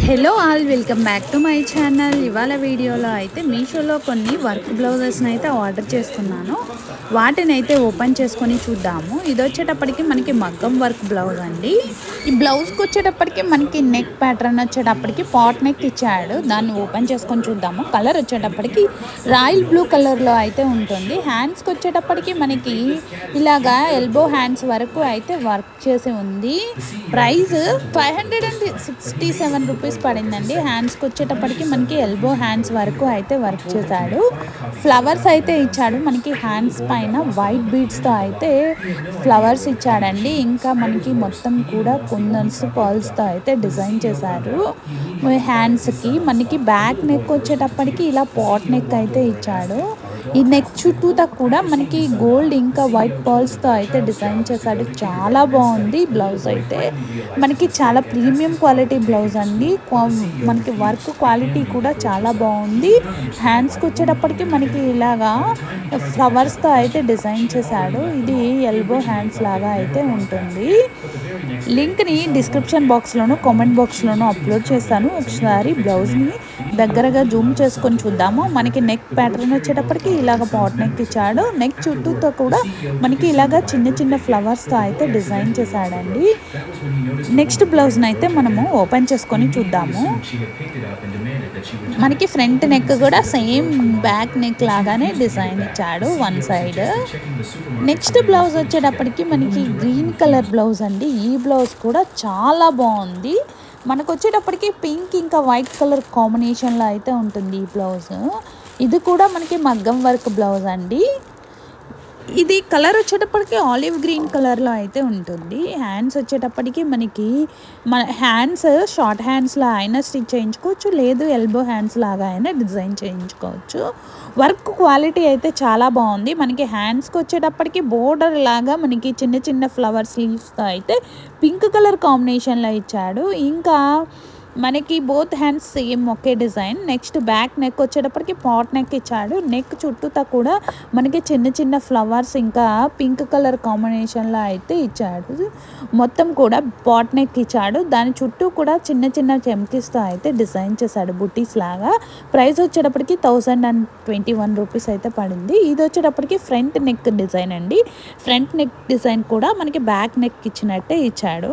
Hello all, welcome back to my channel. ఇవాళ వీడియోలో అయితే మీషోలో కొన్ని వర్క్ బ్లౌజెస్ని అయితే ఆర్డర్ చేసుకున్నాను. వాటిని అయితే ఓపెన్ చేసుకొని చూద్దాము. ఇది వచ్చేటప్పటికి మనకి మగ్గం వర్క్ బ్లౌజ్ అండి. ఈ బ్లౌజ్కి వచ్చేటప్పటికి మనకి నెక్ ప్యాటర్న్ వచ్చేటప్పటికి పాట్ నెక్ ఇచ్చాడు. దాన్ని ఓపెన్ చేసుకొని చూద్దాము. కలర్ వచ్చేటప్పటికి రాయల్ బ్లూ కలర్లో అయితే ఉంటుంది. హ్యాండ్స్కి వచ్చేటప్పటికి మనకి ఇలాగా ఎల్బో హ్యాండ్స్ వరకు అయితే వర్క్ చేసి ఉంది. ప్రైస్ 567 రూపీస్ పడిందండి. హ్యాండ్స్కి వచ్చేటప్పటికి మనకి ఎల్బో హ్యాండ్స్ వరకు అయితే వర్క్ చేశాడు. ఫ్లవర్స్ అయితే ఇచ్చాడు. మనకి హ్యాండ్స్ పైన వైట్ బీడ్స్తో అయితే ఫ్లవర్స్ ఇచ్చాడండి. ఇంకా మనకి మొత్తం కూడా కుందన్స్ పర్ల్స్తో అయితే డిజైన్ చేశారు. హ్యాండ్స్కి మనకి బ్యాక్ నెక్ వచ్చేటప్పటికి ఇలా పాట్ నెక్ అయితే ఇచ్చాడు. ఈ నెక్ చుట్టూతా కూడా మనకి గోల్డ్ ఇంకా వైట్ పర్ల్స్తో అయితే డిజైన్ చేశాడు. చాలా బాగుంది బ్లౌజ్ అయితే. మనకి చాలా ప్రీమియం క్వాలిటీ బ్లౌజ్ అండి. మనకి వర్క్ క్వాలిటీ కూడా చాలా బాగుంది. హ్యాండ్స్కి వచ్చేటప్పటికి మనకి ఇలాగా ఫ్లవర్స్తో అయితే డిజైన్ చేశాడు. ఇది ఎల్బో హ్యాండ్స్ లాగా అయితే ఉంటుంది. లింక్ని డిస్క్రిప్షన్ బాక్స్లోను కామెంట్ బాక్స్లోను అప్లోడ్ చేస్తాను. ఒకసారి బ్లౌజ్ని దగ్గరగా జూమ్ చేసుకొని చూద్దాము. మనకి నెక్ ప్యాటర్న్ వచ్చేటప్పటికి ఇలాగ పాట్ నెక్ ఇచ్చాడు. నెక్ చుట్టూతో కూడా మనకి ఇలాగ చిన్న చిన్న ఫ్లవర్స్తో అయితే డిజైన్ చేశాడండి. నెక్స్ట్ బ్లౌజ్ని అయితే మనము ఓపెన్ చేసుకొని చూద్దాము. మనకి ఫ్రంట్ నెక్ కూడా సేమ్ బ్యాక్ నెక్ లాగానే డిజైన్ ఇచ్చాడు వన్ సైడ్. నెక్స్ట్ బ్లౌజ్ వచ్చేటప్పటికి మనకి గ్రీన్ కలర్ బ్లౌజ్ అండి. ఈ బ్లౌజ్ కూడా చాలా బాగుంది. మనకు వచ్చేటప్పటికి పింక్ ఇంకా వైట్ కలర్ కాంబినేషన్లో అయితే ఉంటుంది ఈ బ్లౌజ్. ఇది కూడా మనకి మగ్గం వర్క్ బ్లౌజ్ అండి. ఇది కలర్ వచ్చేటప్పటికి ఆలివ్ గ్రీన్ కలర్లో అయితే ఉంటుంది. హ్యాండ్స్ వచ్చేటప్పటికి మనకి హ్యాండ్స్ షార్ట్ హ్యాండ్స్లో అయినా స్టిచ్ చేయించుకోవచ్చు, లేదు ఎల్బో హ్యాండ్స్ లాగా అయినా డిజైన్ చేయించుకోవచ్చు. వర్క్ క్వాలిటీ అయితే చాలా బాగుంది. మనకి హ్యాండ్స్కి వచ్చేటప్పటికి బోర్డర్ లాగా మనకి చిన్న చిన్న ఫ్లవర్స్ లీవ్స్తో అయితే పింక్ కలర్ కాంబినేషన్లో ఇచ్చాడు. ఇంకా మనకి బోత్ హ్యాండ్స్ సేమ్ ఒకే డిజైన్. నెక్స్ట్ బ్యాక్ నెక్ వచ్చేటప్పటికి పాట్ నెక్ ఇచ్చాడు. నెక్ చుట్టూతా కూడా మనకి చిన్న చిన్న ఫ్లవర్స్ ఇంకా పింక్ కలర్ కాంబినేషన్లో అయితే ఇచ్చాడు. మొత్తం కూడా పాట్ నెక్ ఇచ్చాడు. దాని చుట్టూ కూడా చిన్న చిన్న చెమ్కీస్తో అయితే డిజైన్ చేశాడు బుటీస్ లాగా. ప్రైస్ వచ్చేటప్పటికి 1021 రూపీస్ అయితే పడింది. ఇది వచ్చేటప్పటికి ఫ్రంట్ నెక్ డిజైన్ అండి. ఫ్రంట్ నెక్ డిజైన్ కూడా మనకి బ్యాక్ నెక్ ఇచ్చినట్టే ఇచ్చాడు.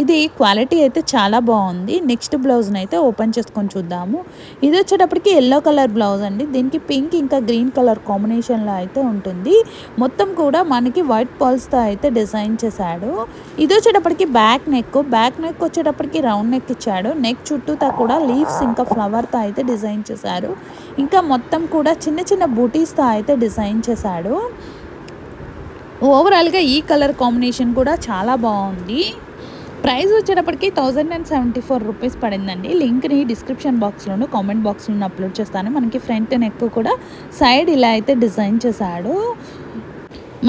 ఇది క్వాలిటీ అయితే చాలా బాగుంది. నెక్స్ట్ బ్లౌజ్ని అయితే ఓపెన్ చేసుకొని చూద్దాము. ఇది వచ్చేటప్పటికి ఎల్లో కలర్ బ్లౌజ్ అండి. దీనికి పింక్ ఇంకా గ్రీన్ కలర్ కాంబినేషన్లో అయితే ఉంటుంది. మొత్తం కూడా మనకి వైట్ పర్ల్స్తో అయితే డిజైన్ చేశాడు. ఇది వచ్చేటప్పటికి బ్యాక్ నెక్. బ్యాక్ నెక్ వచ్చేటప్పటికి రౌండ్ నెక్ ఇచ్చాడు. నెక్ చుట్టూతా కూడా లీవ్స్ ఇంకా ఫ్లవర్తో అయితే డిజైన్ చేశారు. ఇంకా మొత్తం కూడా చిన్న చిన్న బూటీస్తో అయితే డిజైన్ చేశాడు. ఓవరాల్గా ఈ కలర్ కాంబినేషన్ కూడా చాలా బాగుంది. ప్రైస్ వచ్చేటప్పటికి 1074 రూపీస్ పడిందండి. లింక్ని డిస్క్రిప్షన్ బాక్స్లోను కామెంట్ బాక్స్లోను అప్లోడ్ చేస్తాను. మనకి ఫ్రంట్ నెక్ కూడా సైడ్ ఇలా అయితే డిజైన్ చేశాడు.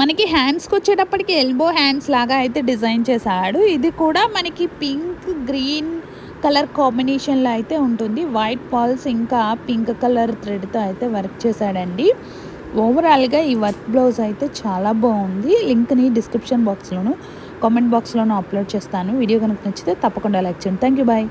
మనకి హ్యాండ్స్కి వచ్చేటప్పటికి ఎల్బో హ్యాండ్స్ లాగా అయితే డిజైన్ చేశాడు. ఇది కూడా మనకి పింక్ గ్రీన్ కలర్ కాంబినేషన్లో అయితే ఉంటుంది. వైట్ పర్ల్స్ ఇంకా పింక్ కలర్ థ్రెడ్తో అయితే వర్క్ చేశాడండి. ఓవరాల్గా ఈ వర్క్ బ్లౌజ్ అయితే చాలా బాగుంది. లింక్ని డిస్క్రిప్షన్ బాక్స్లోను కామెంట్ బాక్స్లోనూ అప్లోడ్ చేస్తాను. వీడియో కనుక నచ్చితే తప్పకుండా లైక్ చేయండి. Thank you, bye.